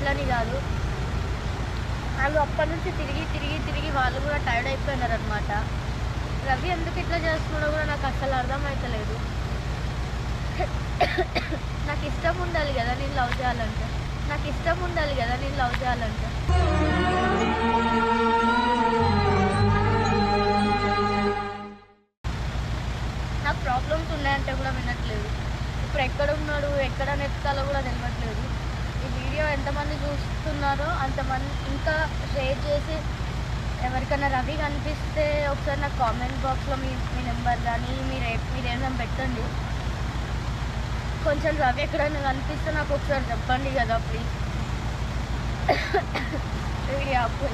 అట్లని కాదు, వాళ్ళు అప్పటి నుంచి తిరిగి తిరిగి తిరిగి వాళ్ళు కూడా టైర్డ్ అయిపోయినారు అనమాట. రవి ఎందుకు ఇట్లా చేస్తున్నాడో కూడా నాకు అసలు అర్థమవుతలేదు. నాకు ఇష్టం ఉండాలి కదా నేను లవ్ చేయాలంటే, నాకు ఇష్టం ఉండాలి కదా నేను లవ్ చేయాలంటే. నాకు ప్రాబ్లమ్స్ ఉన్నాయంటే కూడా వినట్లేదు. ఇప్పుడు ఎక్కడ ఉన్నాడు, ఎక్కడ నెత్తాలో కూడా తెలియట్లేదు. ఈ వీడియో ఎంతమంది చూస్తున్నారో అంతమంది ఇంకా షేర్ చేసి, ఎవరికైనా రవి కనిపిస్తే ఒకసారి నాకు కామెంట్ బాక్స్లో మీ నెంబర్ కానీ మీరేమైనా పెట్టండి. కొంచెం రవి ఎక్కడైనా కనిపిస్తే నాకు ఒకసారి చెప్పండి కదా ప్లీజ్. వీడియో ఆపు.